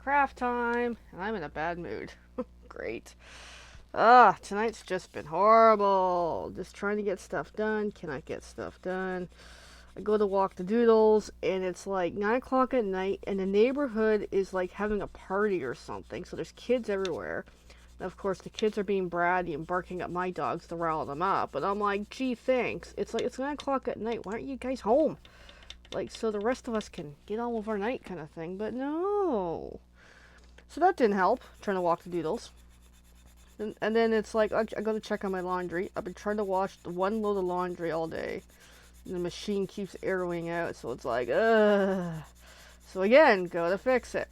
craft time, and I'm in a bad mood. Great. Tonight's just been horrible. Just trying to get stuff done, cannot get stuff done. I go to walk the doodles, and it's like 9 o'clock at night, and the neighborhood is like having a party or something, so there's kids everywhere. And of course, the kids are being bratty and barking at my dogs to rile them up, but I'm like, gee, thanks. It's like, it's 9 o'clock at night, why aren't you guys home? Like, so the rest of us can get on with our night kind of thing, but no. So that didn't help, trying to walk the doodles. And then it's like, I go to check on my laundry. I've been trying to wash one load of laundry all day. And the machine keeps arrowing out, so it's like, ugh. So again, gotta fix it.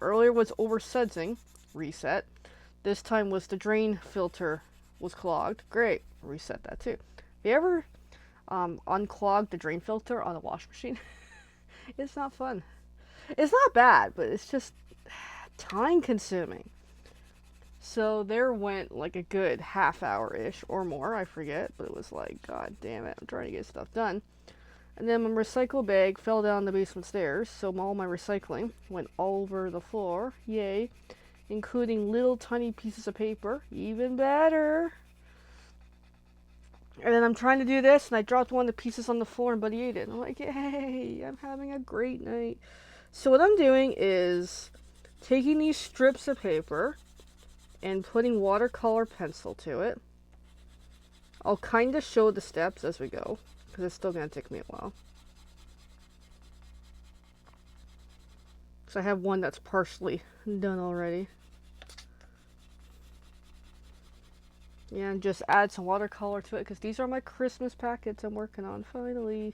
Earlier was oversudsing, reset. This time was the drain filter was clogged. Great, reset that too. Have you ever unclogged the drain filter on a wash machine? It's not fun. It's not bad, but it's just time consuming. So there went like a good half hour-ish or more, I forget, but it was like, god damn it, I'm trying to get stuff done. And then my recycle bag fell down the basement stairs, so all my recycling went all over the floor, yay, including little tiny pieces of paper, even better. And then I'm trying to do this, and I dropped one of the pieces on the floor, and Buddy ate it. And I'm like, yay, I'm having a great night. So what I'm doing is taking these strips of paper and putting watercolor pencil to it. I'll kind of show the steps as we go, because it's still going to take me a while. So I have one that's partially done already. Yeah, and just add some watercolor to it, because these are my Christmas packets I'm working on, finally.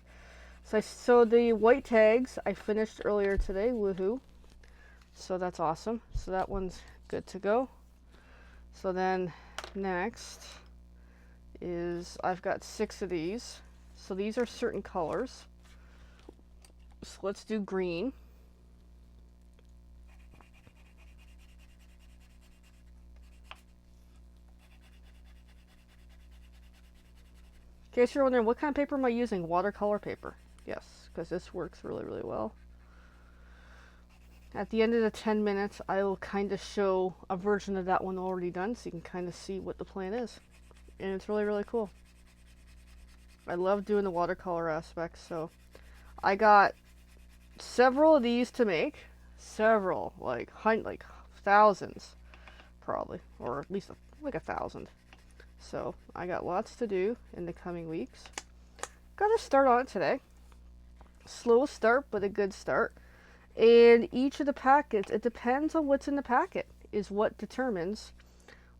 So the white tags I finished earlier today, woohoo. So that's awesome. So that one's good to go. So then next is I've got 6 of these. So these are certain colors. So let's do green. In case you're wondering, what kind of paper am I using? Watercolor paper. Yes, because this works really, really well. At the end of the 10 minutes, I will kind of show a version of that one already done, so you can kind of see what the plan is. And it's really, really cool. I love doing the watercolor aspects, so I got several of these to make. Several, like thousands, probably, or at least like 1,000. So I got lots to do in the coming weeks. Got to start on it today. Slow start, but a good start. And each of the packets, it depends on what's in the packet, is what determines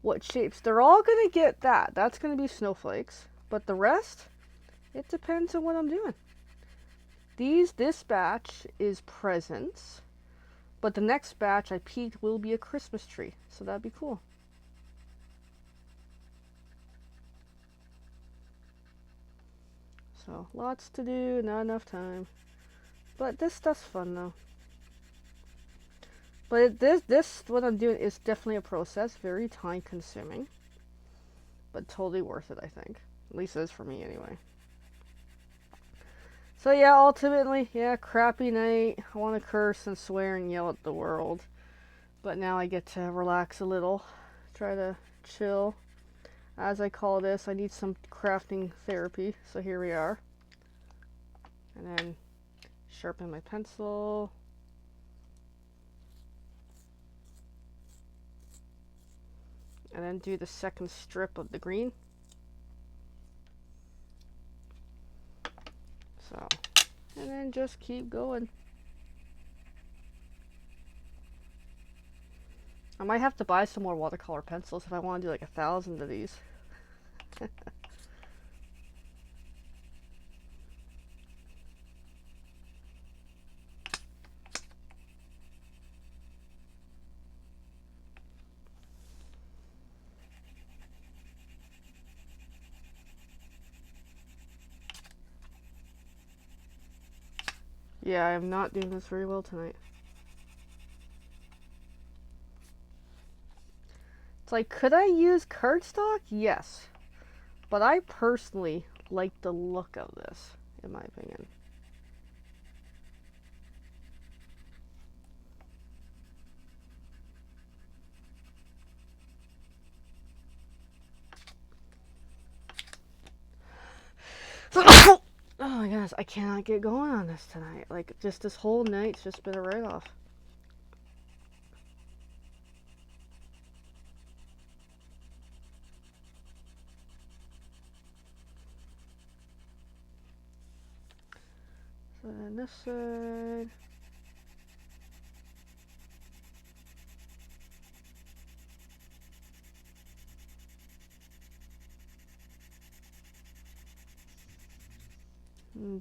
what shapes. They're all going to get that. That's going to be snowflakes. But the rest, it depends on what I'm doing. This batch is presents. But the next batch I peeked will be a Christmas tree. So that'd be cool. So lots to do, not enough time. But this stuff's fun though. But this what I'm doing is definitely a process, very time consuming, but totally worth it, I think. At least it is for me anyway. So yeah, ultimately, yeah, crappy night. I want to curse and swear and yell at the world. But now I get to relax a little, try to chill. As I call this, I need some crafting therapy, so here we are. And then sharpen my pencil. And then do the second strip of the green. So, and then just keep going. I might have to buy some more watercolor pencils if I want to do like 1,000 of these. Yeah, I am not doing this very well tonight. It's like, could I use cardstock? Yes. But I personally like the look of this, in my opinion. I cannot get going on this tonight. Like, just this whole night's just been a write-off. So then this side.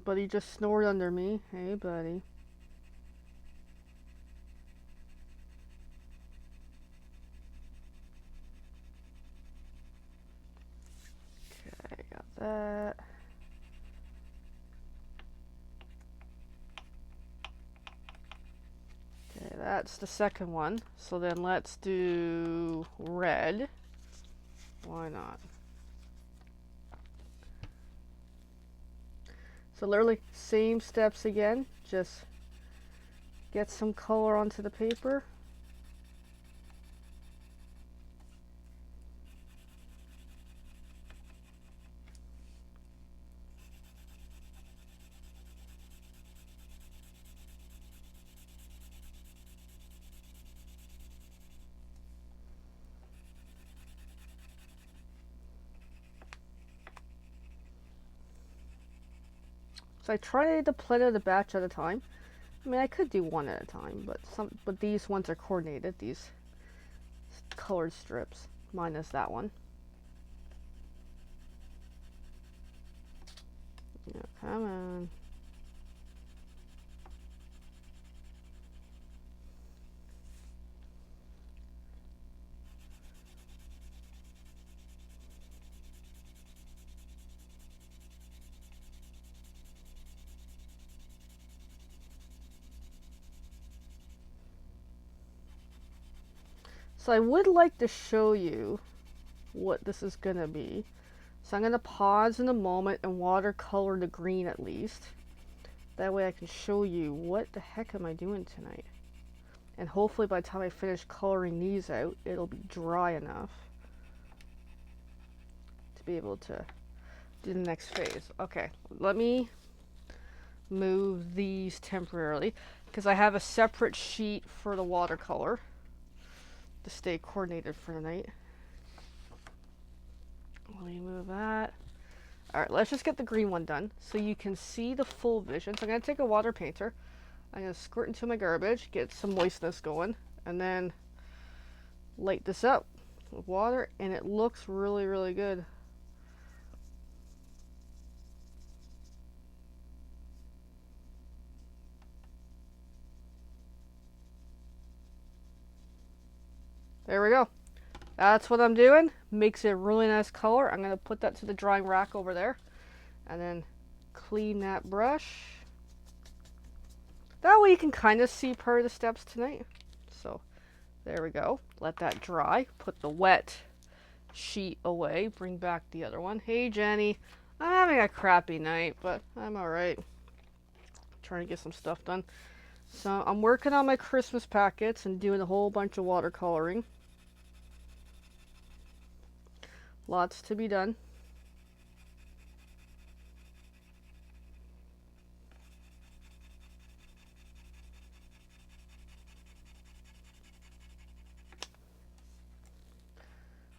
Buddy just snored under me. Hey, buddy. Okay, got that. Okay, that's the second one. So then let's do red. Why not? So literally same steps again, just get some color onto the paper. So I try to plan the batch at a time. I mean, I could do one at a time, but these ones are coordinated. These colored strips, minus that one. Yeah, come on. So I would like to show you what this is gonna be. So I'm gonna pause in a moment and watercolor the green at least. That way I can show you what the heck am I doing tonight. And hopefully by the time I finish coloring these out, it'll be dry enough to be able to do the next phase. Okay, let me move these temporarily because I have a separate sheet for the watercolor to stay coordinated for the night. Let me move that. Alright, let's just get the green one done so you can see the full vision. So I'm going to take a water painter. I'm going to squirt into my garbage, get some moistness going, and then light this up with water, and it looks really, really good. There we go. That's what I'm doing. Makes it a really nice color. I'm going to put that to the drying rack over there. And then clean that brush. That way you can kind of see part of the steps tonight. So there we go. Let that dry. Put the wet sheet away. Bring back the other one. Hey Jenny. I'm having a crappy night, but I'm alright. Trying to get some stuff done. So I'm working on my Christmas packets and doing a whole bunch of watercoloring. Lots to be done.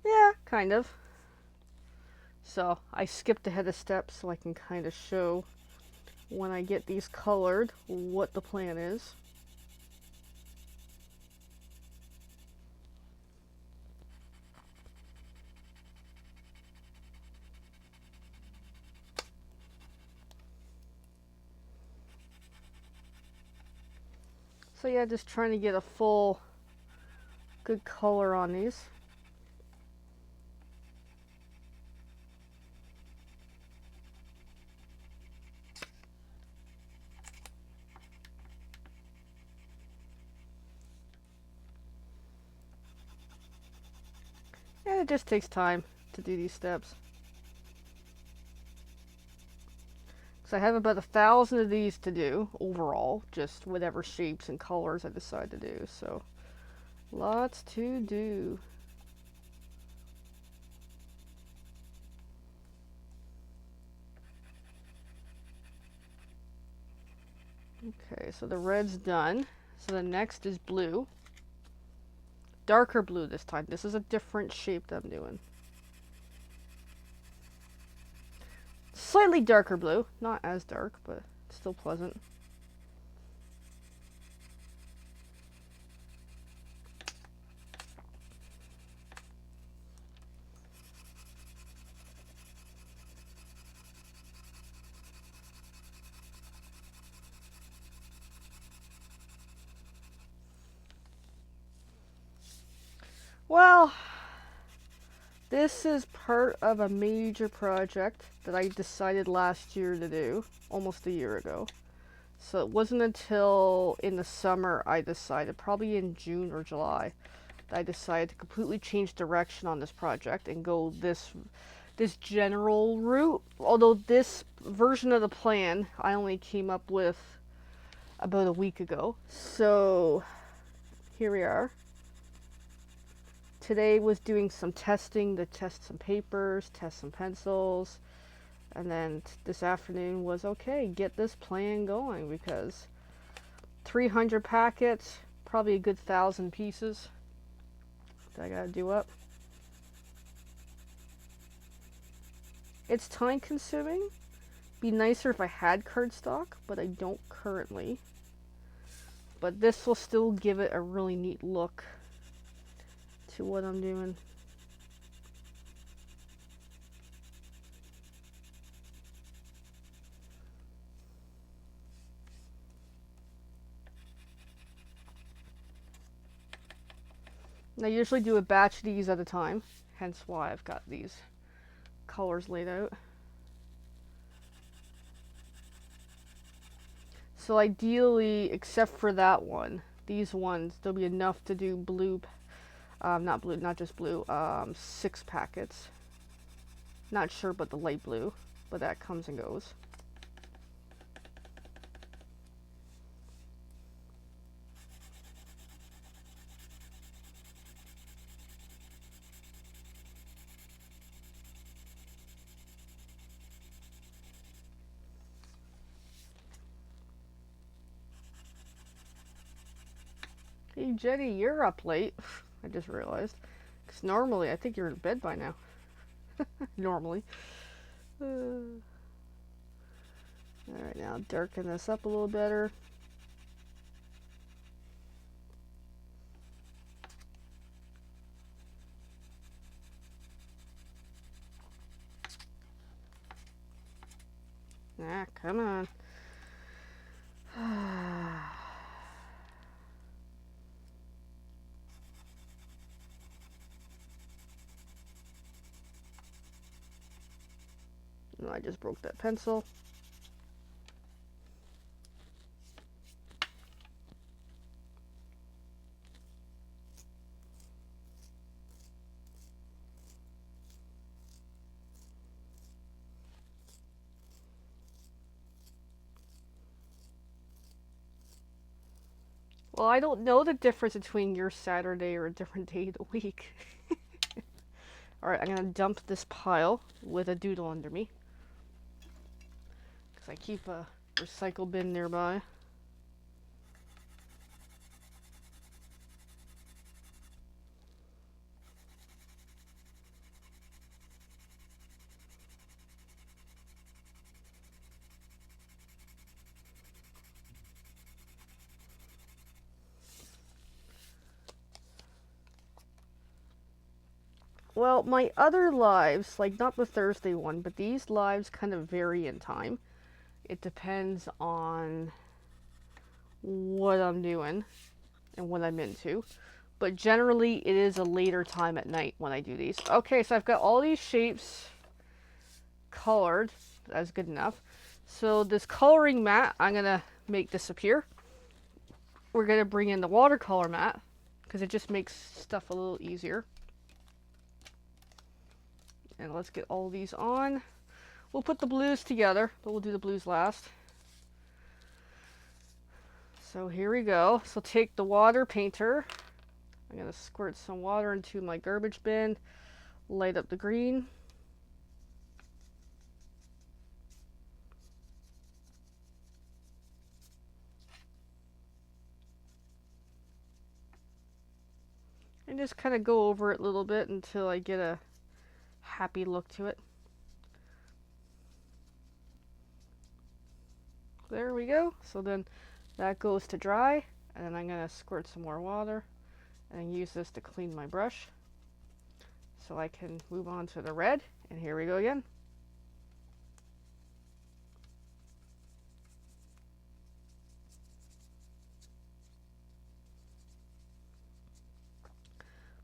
Yeah, kind of. So I skipped ahead of steps so I can kind of show when I get these colored what the plan is. So yeah, just trying to get a full good color on these. And it just takes time to do these steps. So I have about 1,000 of these to do overall, just whatever shapes and colors I decide to do. So lots to do. Okay, so the red's done. So the next is blue. Darker blue this time. This is a different shape that I'm doing. Slightly darker blue. Not as dark, but still pleasant. Well, this is part of a major project that I decided last year to do, almost a year ago. So it wasn't until in the summer I decided, probably in June or July, that I decided to completely change direction on this project and go this general route. Although this version of the plan I only came up with about a week ago. So here we are. Today was doing some testing to test some papers, test some pencils, and then this afternoon was okay, get this plan going, because 300 packets, probably a good 1,000 pieces that I gotta do up. It's time consuming. Be nicer if I had cardstock, but I don't currently. But this will still give it a really neat look to what I'm doing. And I usually do a batch of these at a time, hence why I've got these colors laid out. So ideally, except for that one, these ones, there'll be enough to do blue, not just blue, 6 packets. Not sure about the light blue, but that comes and goes. Hey Jenny, you're up late. I just realized. Because normally, I think you're in bed by now. Normally. Alright, now darken this up a little better. Ah, come on. I just broke that pencil. Well, I don't know the difference between your Saturday or a different day of the week. Alright, I'm gonna dump this pile with a doodle under me. Because I keep a recycle bin nearby. Well, my other lives, like not the Thursday one, but these lives kind of vary in time. It depends on what I'm doing and what I'm into. But generally, it is a later time at night when I do these. Okay, so I've got all these shapes colored. That's good enough. So this coloring mat, I'm going to make disappear. We're going to bring in the watercolor mat because it just makes stuff a little easier. And let's get all these on. We'll put the blues together, but we'll do the blues last. So here we go. So take the water painter. I'm going to squirt some water into my garbage bin. Light up the green. And just kind of go over it a little bit until I get a happy look to it. There we go. So then that goes to dry, and then I'm going to squirt some more water and use this to clean my brush so I can move on to the red. And here we go again.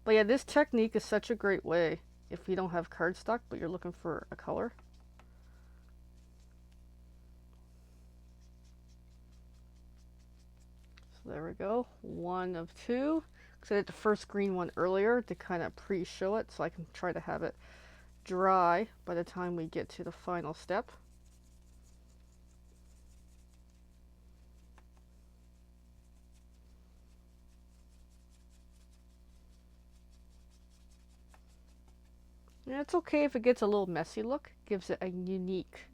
But yeah, this technique is such a great way if you don't have cardstock but you're looking for a color. So there we go, 1 of 2. Because I did the first green one earlier to kind of pre-show it, so I can try to have it dry by the time we get to the final step. And it's okay if it gets a little messy look. Gives it a unique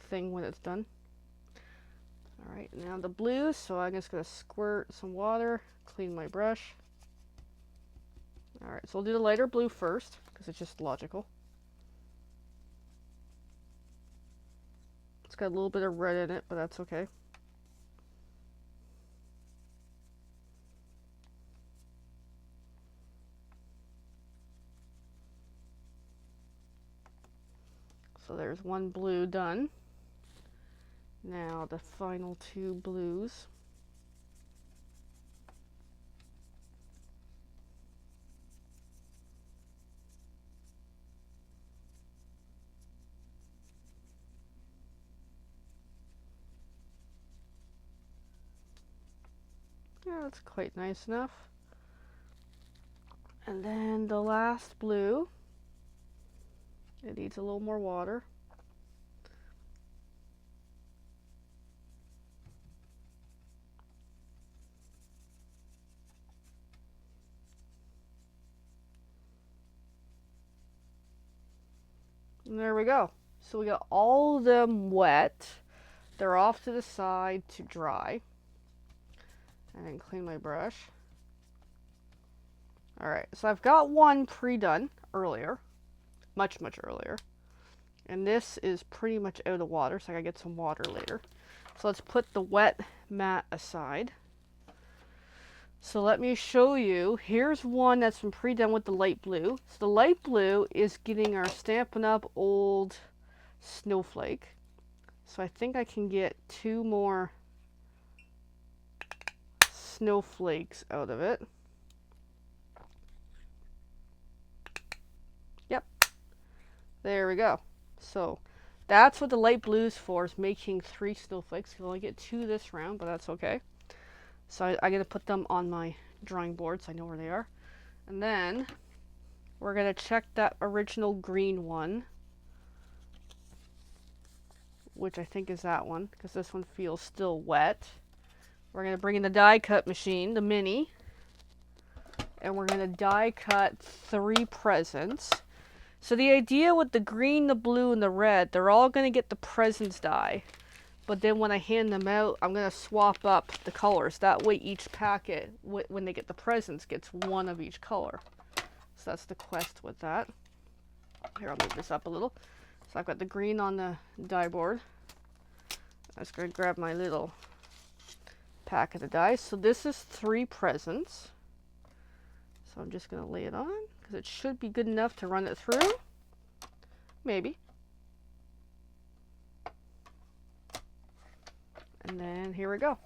thing when it's done. Alright, now the blue, so I'm just going to squirt some water, clean my brush. Alright, so we'll do the lighter blue first, because it's just logical. It's got a little bit of red in it, but that's okay. So there's one blue done. Now the final 2 blues. Yeah, that's quite nice enough. And then the last blue. It needs a little more water. And there we go. So we got all of them wet. They're off to the side to dry. And then clean my brush. Alright, so I've got one pre-done earlier. Much earlier. And this is pretty much out of water, so I gotta get some water later. So let's put the wet mat aside. So let me show you. Here's one that's been pre-done with the light blue. So the light blue is getting our Stampin' Up! Old snowflake. So I think I can get 2 more snowflakes out of it. Yep. There we go. So that's what the light blue's for, is making 3 snowflakes. You'll only get 2 this round, but that's okay. So I got to put them on my drawing board so I know where they are. And then we're going to check that original green one, which I think is that one, because this one feels still wet. We're going to bring in the die cut machine, the mini, and we're going to die cut 3 presents. So the idea with the green, the blue, and the red, they're all going to get the presents die. But then when I hand them out, I'm going to swap up the colors. That way each packet, when they get the presents, gets 1 of each color. So that's the quest with that. Here, I'll move this up a little. So I've got the green on the die board. I'm just going to grab my little packet of dice. So this is 3 presents. So I'm just going to lay it on, because it should be good enough to run it through. Maybe. And then here we go.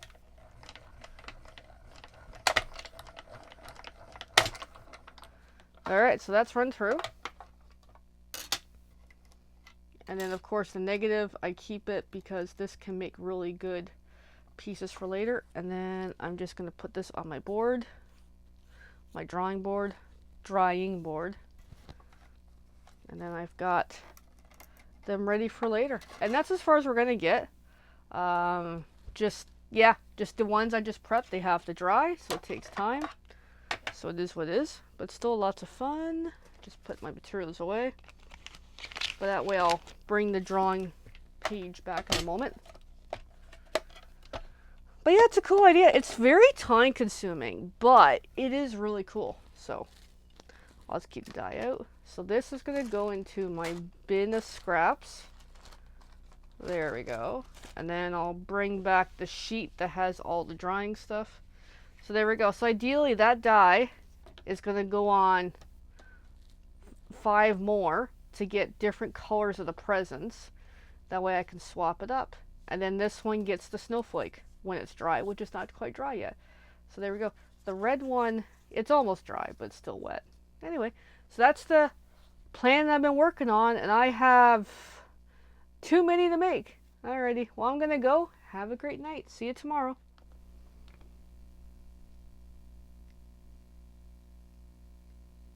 Alright, so that's run through. And then of course the negative, I keep it because this can make really good pieces for later. And then I'm just going to put this on my board, my drying board. And then I've got them ready for later. And that's as far as we're going to get. Just the ones I just prepped, they have to dry, so it takes time. So it is what it is, but still lots of fun. Just put my materials away. But that way I'll bring the drawing page back in a moment. But yeah, it's a cool idea. It's very time consuming, but it is really cool. So let's keep the dye out. So this is going to go into my bin of scraps. There we go. And then I'll bring back the sheet that has all the drying stuff. So there we go. So ideally that dye is going to go on 5 more to get different colors of the presents. That way I can swap it up. And then this one gets the snowflake when it's dry, which is not quite dry yet. So there we go. The red one, it's almost dry, but it's still wet. Anyway, so that's the plan I've been working on, and I have too many to make. Alrighty, well, I'm going to go. Have a great night. See you tomorrow.